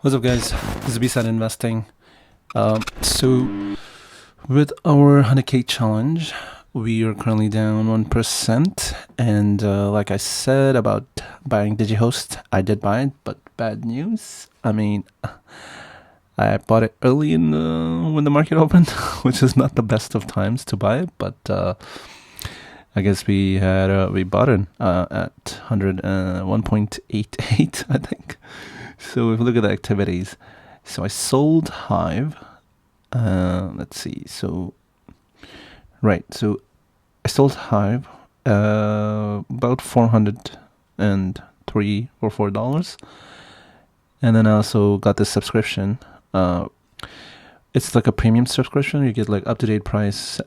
What's up, guys? This is B-Side Investing. So, with our 100K challenge, we are currently down 1%. And like I said about buying DigiHost, I did buy it, but bad news. I bought it early in when the market opened, which is not the best of times to buy it, but I guess we bought it at 101.88, I think. So if we look at the activities, so I sold Hive. Let's see. So I sold Hive about $403 or $4, and then I also got this subscription. It's like a premium subscription. You get like up to date price.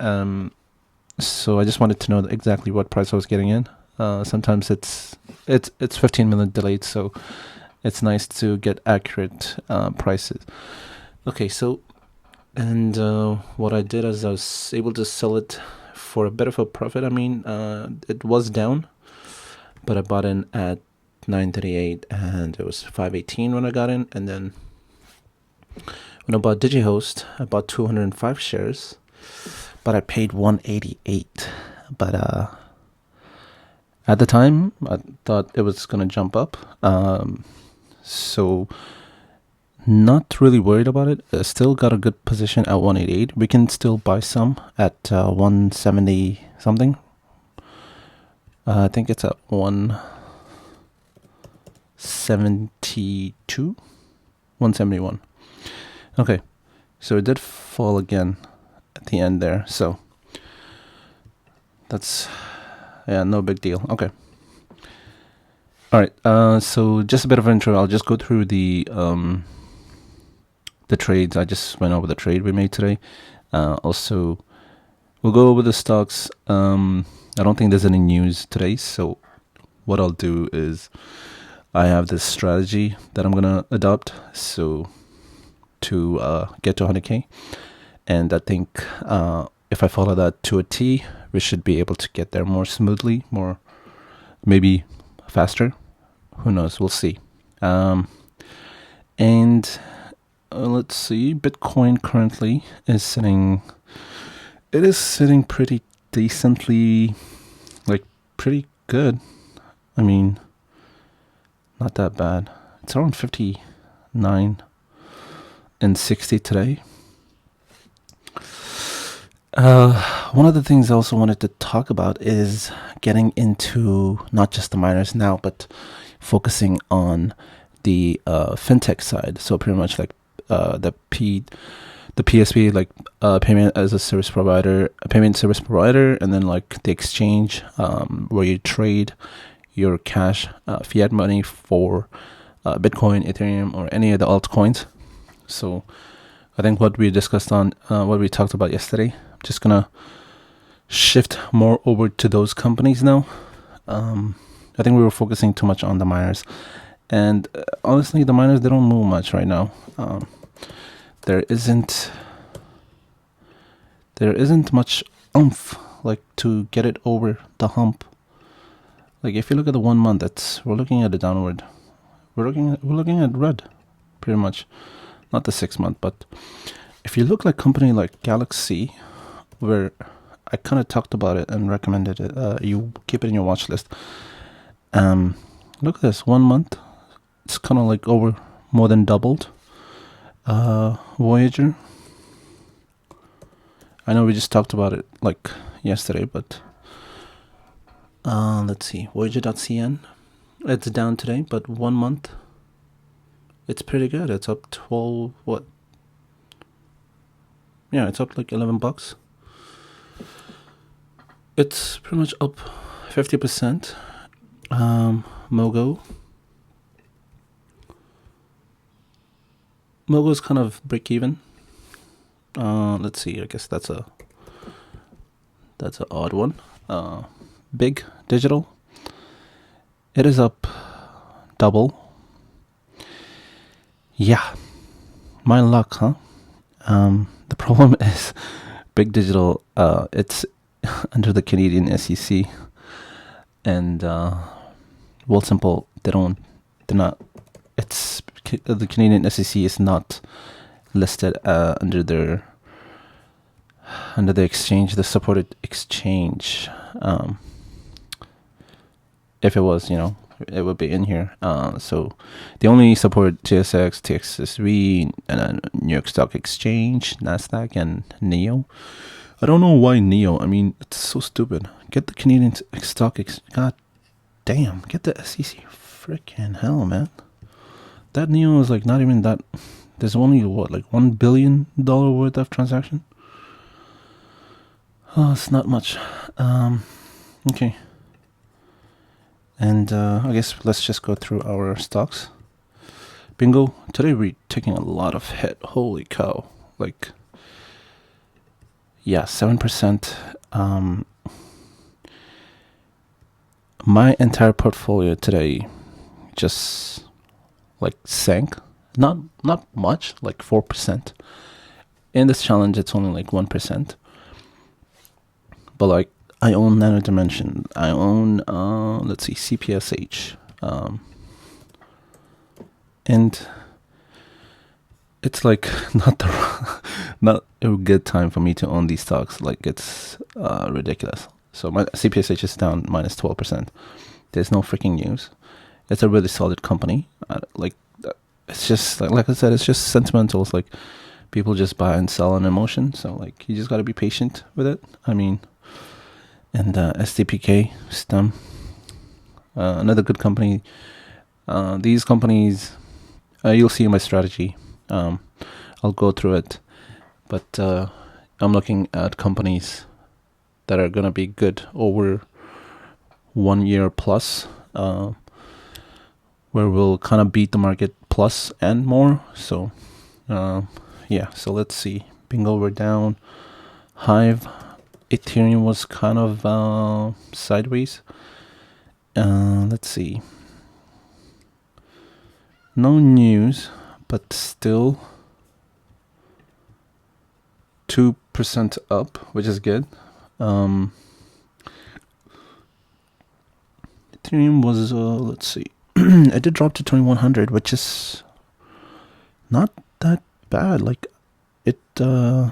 So I just wanted to know exactly what price I was getting in. Sometimes it's 15-minute delayed, so it's nice to get accurate prices. Okay, so what I did is I was able to sell it for a bit of a profit. It was down, but I bought in at 938 and it was 518 when I got in. And then when I bought DigiHost, I bought 205 shares, but I paid 188. But at the time, I thought it was gonna jump up. So not really worried about it. Still got a good position at 188. We can still buy some at 170 something. I think it's at 172, 171. Okay, so it did fall again at the end there. So that's no big deal. Okay. All right, so just a bit of intro. I'll just go through the trades. I just went over the trade we made today. Also, we'll go over the stocks. I don't think there's any news today, so what I'll do is I have this strategy that I'm gonna adopt to get to 100K, and I think if I follow that to a T, we should be able to get there more smoothly, more maybe faster. Who knows? We'll see. Let's see. Bitcoin currently is sitting pretty decently, like pretty good. Not that bad. It's around 59 and 60 today. One of the things I also wanted to talk about is getting into not just the miners now, but focusing on the fintech side. So pretty much like the PSP, like payment as a service provider, a payment service provider, and then like the exchange where you trade your cash, fiat money for Bitcoin, Ethereum, or any of the altcoins. So I think what we discussed on what we talked about yesterday, I'm just gonna shift more over to those companies now. I think we were focusing too much on the miners, and honestly, the miners, they don't move much right now. There isn't much oomph like to get it over the hump. Like if you look at the 1 month, we're looking at a downward. We're looking at red, pretty much. Not the 6 month, but if you look like company like Galaxy, where I kind of talked about it and recommended it, you keep it in your watch list. Look at this 1 month. It's kind of like over more than doubled. Voyager. I know we just talked about it like yesterday, but let's see. Voyager.cn. It's down today, but 1 month, it's pretty good. It's up 12. What? Yeah, it's up like $11. It's pretty much up 50%. Mogo's kind of break even. Let's see. I guess that's an odd one. Big Digital. It is up double. Yeah, my luck, huh? The problem is Big Digital. It's under the Canadian SEC, and Wealthsimple. They're not. It's the Canadian SEC is not listed under the exchange, the supported exchange. If it was, it would be in here. So they only support TSX, TXSV, and New York Stock Exchange, Nasdaq, and NEO. I don't know why NEO. I mean, it's so stupid. Get the Canadian Stock Exchange. God damn, get the SEC. Freaking hell, man. That NEO is like not even that. There's only what, like $1 billion worth of transaction. Oh, it's not much. Okay. And I guess let's just go through our stocks. Bingo. Today we're taking a lot of hit. Holy cow. Like, yeah, 7%. My entire portfolio today just like sank. Not much, like 4%. In this challenge, it's only like 1%. But like, I own Nano Dimension. I own, let's see, CPSH. And it's like not a good time for me to own these stocks. Like, it's ridiculous. So my CPSH is down minus 12%. There's no freaking news. It's a really solid company. It's just, like I said, it's just sentimental. It's like people just buy and sell on emotion. So like, you just got to be patient with it. I mean, and SDPK, STEM, another good company. These companies, you'll see in my strategy. I'll go through it, but I'm looking at companies that are gonna be good over 1 year plus, where we'll kind of beat the market plus and more. So, yeah. So let's see. Bingo, we're down. Hive. Ethereum was kind of sideways. Let's see. No news, but still 2% up, which is good. Ethereum was, let's see. It did drop to 2100, which is not that bad. Like, it, I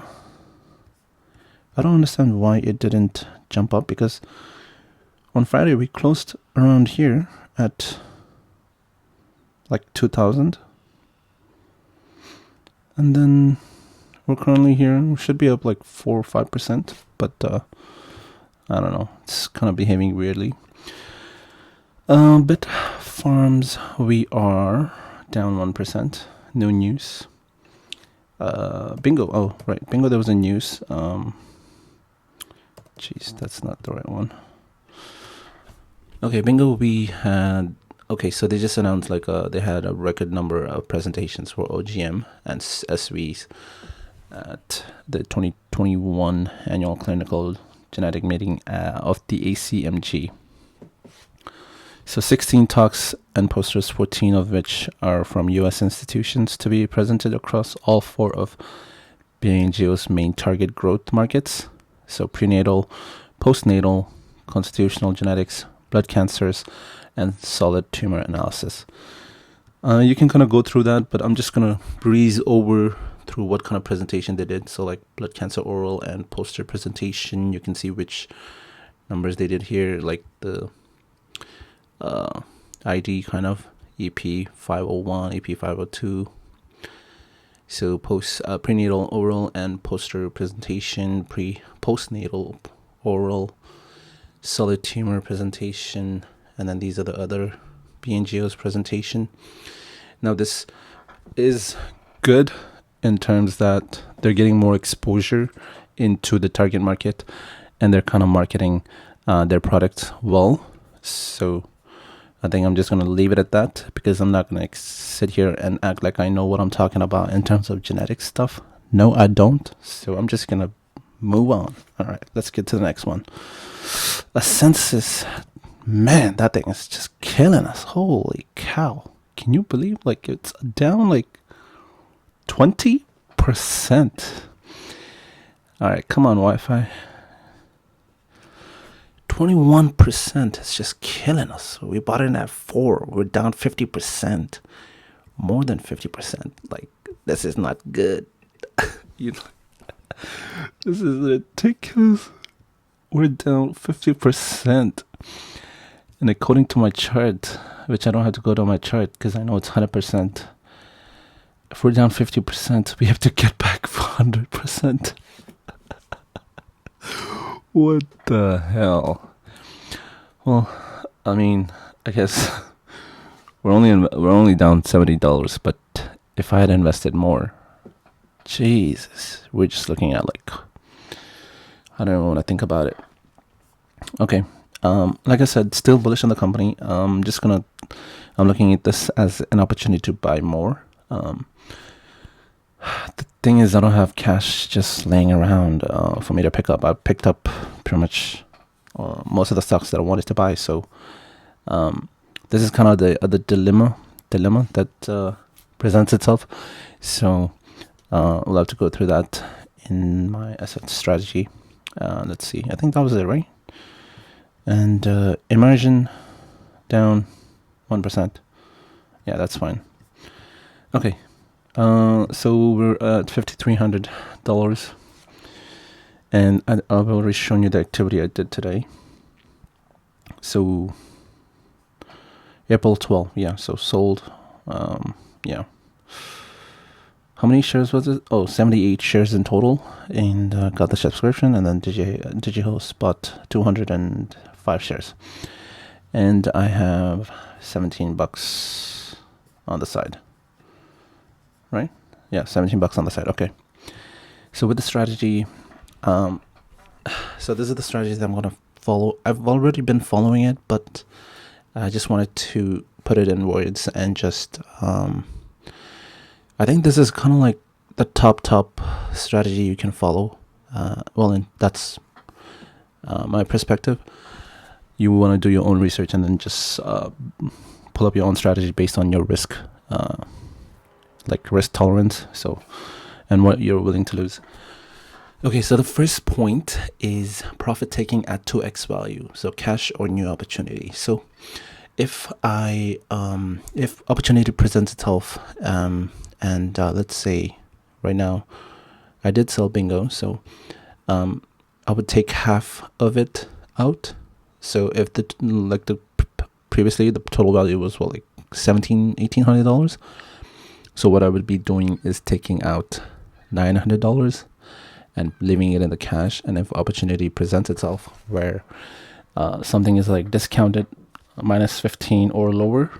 don't understand why it didn't jump up, because on Friday we closed around here at like 2000, and then we're currently here. We should be up like 4 or 5%, but I don't know. It's kind of behaving weirdly. Bit farms, we are down 1%. No news. Bingo. Oh, right. Bingo, there was a news. Jeez, that's not the right one. Okay, Bingo, we had... Okay, so they just announced like they had a record number of presentations for OGM and SVs at the 2021 annual clinical genetic meeting of the ACMG. So 16 talks and posters, 14 of which are from U.S. institutions, to be presented across all 4 of BNGO's main target growth markets. So prenatal, postnatal, constitutional genetics, blood cancers, and solid tumor analysis. You can kind of go through that, but I'm just going to breeze over through what kind of presentation they did. So like blood cancer oral and poster presentation, you can see which numbers they did here, like the ID kind of EP 501, EP 502. So prenatal oral and poster presentation, postnatal oral, solid tumor presentation, and then these are the other BNGO's presentation. Now this is good in terms that they're getting more exposure into the target market, and they're kind of marketing their products well. So I think I'm just going to leave it at that, because I'm not going to sit here and act like I know what I'm talking about in terms of genetic stuff. No, I don't. So I'm just going to move on. All right, let's get to the next one. A census. Man, that thing is just killing us. Holy cow. Can you believe, like, it's down like 20%? All right, come on, Wi-Fi. 21% is just killing us. We bought in at 4. We're down 50%. more than 50%. Like, this is not good. you know, this is ridiculous. We're down 50%. And according to my chart, which I don't have to go to my chart because I know it's 100%. If we're down 50%, we have to get back 100%. What the hell? Well, I mean, I guess we're only down $70, but if I had invested more, Jesus, we're just looking at like, I don't even want to think about it. Okay. Like I said, still bullish on the company. I'm looking at this as an opportunity to buy more. The thing is, I don't have cash just laying around for me to pick up. I picked up pretty much most of the stocks that I wanted to buy. So this is kind of the dilemma that presents itself. So we'll have to go through that in my asset strategy. Let's see. I think that was it, right? And immersion down 1%. Yeah, that's fine. Okay. So we're at $5,300, and I've already shown you the activity I did today. So April 12th, yeah. So sold, yeah. How many shares was it? 78 shares in total, and got the subscription, and then DigiHost bought 205 shares, and I have $17 on the side. Right? Yeah, $17 on the side. Okay. So with the strategy, so this is the strategy that I'm going to follow. I've already been following it, but I just wanted to put it in words and just, I think this is kind of like the top strategy you can follow. And that's my perspective. You want to do your own research and then just pull up your own strategy based on your risk, like risk tolerance, and what you're willing to lose. Okay, so the first point is profit taking at 2x value, so cash or new opportunity. So if opportunity presents itself, and let's say right now I did sell bingo, so I would take half of it out. So if previously the total value was like $1,800. So what I would be doing is taking out $900 and leaving it in the cash. And if opportunity presents itself where something is like discounted minus 15 or lower,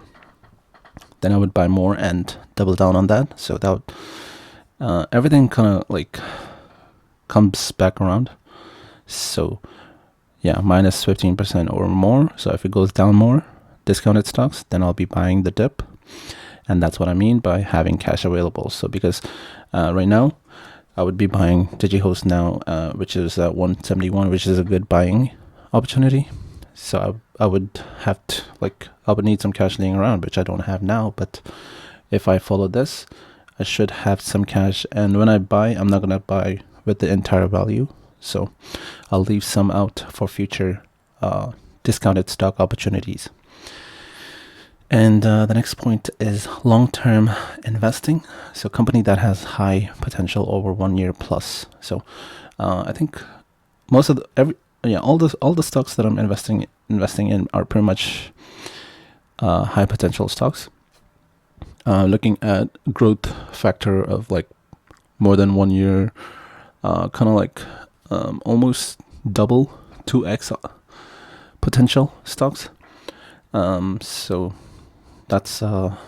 then I would buy more and double down on that. So that everything kind of like comes back around. So yeah, minus 15% or more. So if it goes down more, discounted stocks, then I'll be buying the dip. And that's what I mean by having cash available. So because right now, I would be buying DigiHost now, which is at 171, which is a good buying opportunity. So I would have to, I would need some cash laying around, which I don't have now. But if I follow this, I should have some cash. And when I buy, I'm not going to buy with the entire value. So I'll leave some out for future discounted stock opportunities. And the next point is long-term investing. So company that has high potential over 1 year plus. So I think most of all the stocks that I'm investing in are pretty much high potential stocks. Looking at growth factor of like more than 1 year, kind of like almost double 2x potential stocks. So that's kind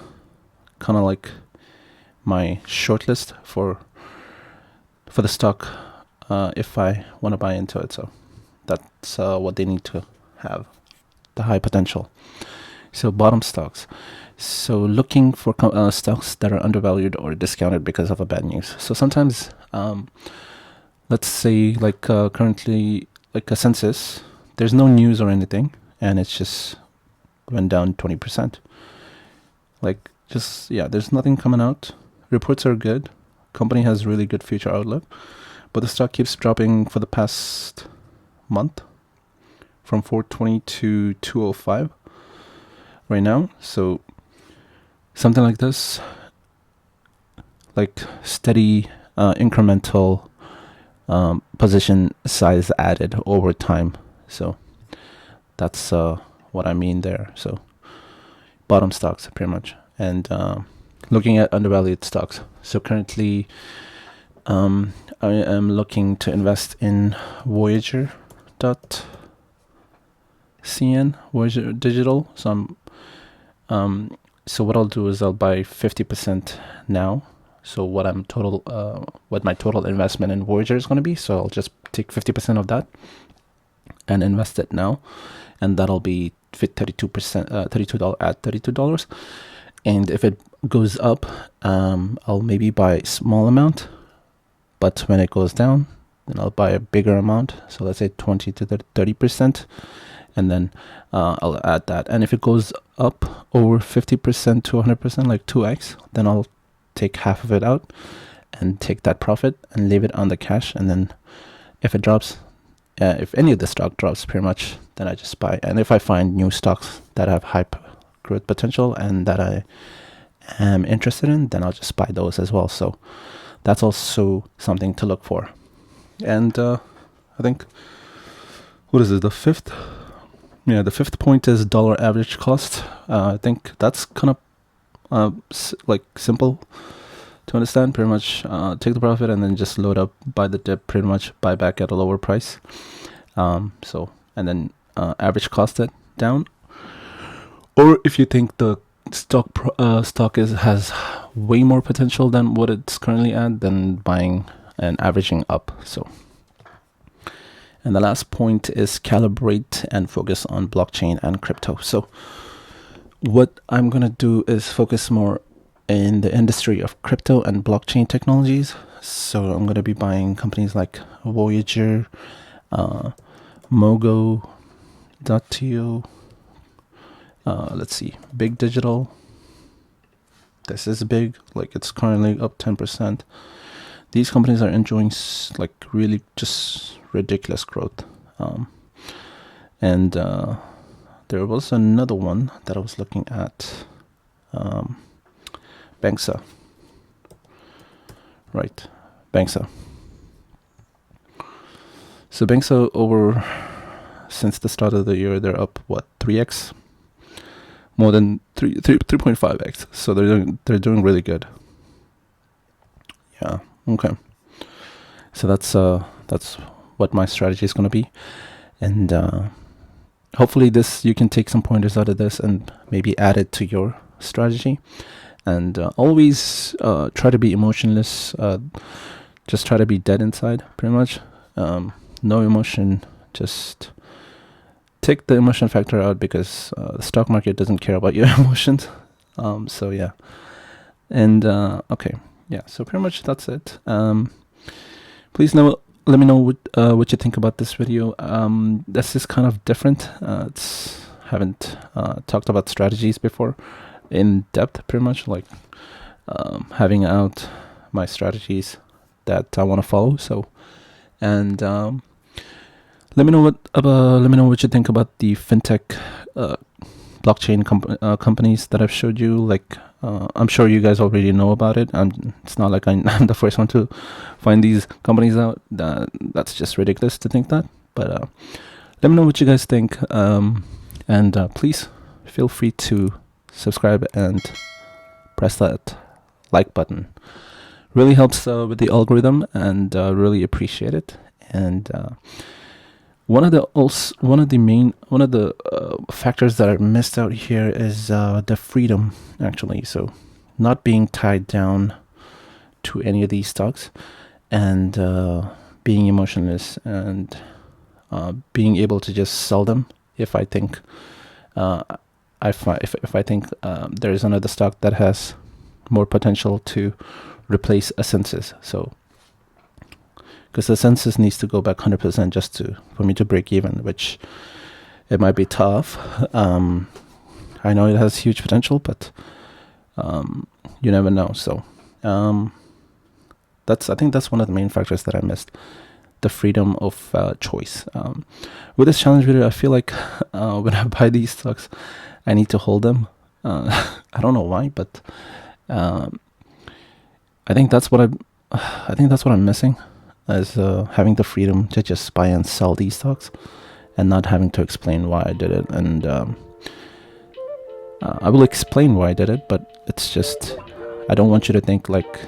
of like my shortlist for the stock if I want to buy into it. So that's what they need to have, the high potential. So bottom stocks. So looking for stocks that are undervalued or discounted because of a bad news. So sometimes, let's say like currently like a census, there's no news or anything, and it's just went down 20%. There's nothing coming out. Reports are good. Company has really good future outlook, but the stock keeps dropping for the past month from 420 to 205 right now. So something like this like steady incremental position size added over time. So that's what I mean there. So bottom stocks pretty much, and looking at undervalued stocks. So currently I am looking to invest in Voyager Voyager Digital. So so what I'll do is I'll buy 50% now. So what my total investment in Voyager is going to be. So I'll just take 50% of that and invest it now, and that'll be 32%, $32 at $32. And if it goes up, I'll maybe buy a small amount, but when it goes down, then I'll buy a bigger amount. So let's say 20 to 30%, and then I'll add that. And if it goes up over 50% to 100%, like 2x, then I'll take half of it out and take that profit and leave it on the cash. And then if it drops, if any of the stock drops pretty much, then I just buy. And if I find new stocks that have high growth potential and that I am interested in, then I'll just buy those as well. So that's also something to look for. And I think, what is it, the fifth point is dollar average cost. I think that's kind of like simple to understand. Pretty much take the profit and then just load up, buy the dip, pretty much buy back at a lower price. So and then average cost it down. Or if you think the stock has way more potential than what it's currently at, then buying and averaging up. So, and the last point is calibrate and focus on blockchain and crypto. So what I'm going to do is focus more in the industry of crypto and blockchain technologies. So I'm going to be buying companies like Voyager, Mogo.to, let's see, Big Digital. This is big, like it's currently up 10%. These companies are enjoying like really just ridiculous growth. And there was another one that I was looking at, Banksa. Right, Banksa. So Banksa since the start of the year, they're up 3x, more than 3.5x. So they're doing really good. Yeah. Okay. So that's what my strategy is going to be, and hopefully you can take some pointers out of this and maybe add it to your strategy. And always try to be emotionless. Just try to be dead inside, pretty much. No emotion. Just take the emotion factor out, because the stock market doesn't care about your emotions. So yeah. And okay. Yeah, so pretty much that's it. Please let me know what you think about this video. This is kind of different. Haven't talked about strategies before in depth, pretty much, like having out my strategies that I want to follow. So, and let me know what you think about the fintech blockchain companies that I've showed you. Like, I'm sure you guys already know about it. It's not like I'm the first one to find these companies out. That's just ridiculous to think that. But let me know what you guys think. And please feel free to subscribe and press that like button. Really helps with the algorithm, and really appreciate it. And one of the factors that I missed out here is the freedom, actually. So not being tied down to any of these stocks, and being emotionless, and being able to just sell them if I think if I think there is another stock that has more potential to replace a census. So, because the census needs to go back 100% just for me to break even, which it might be tough. I know it has huge potential, but you never know. So I think that's one of the main factors that I missed, the freedom of choice. With this challenge video, I feel like when I buy these stocks, I need to hold them. I don't know why, but I think that's what I think that's what I'm missing, is having the freedom to just buy and sell these stocks, and not having to explain why I did it. And I will explain why I did it, but it's just, I don't want you to think like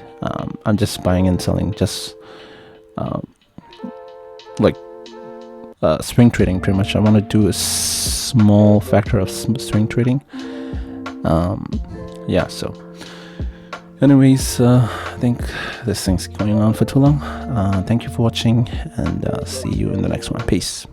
I'm just buying and selling, just like swing trading. Pretty much, I want to do a small factor of swing trading. Yeah. So, anyways, I think this thing's going on for too long. Thank you for watching, and see you in the next one. Peace.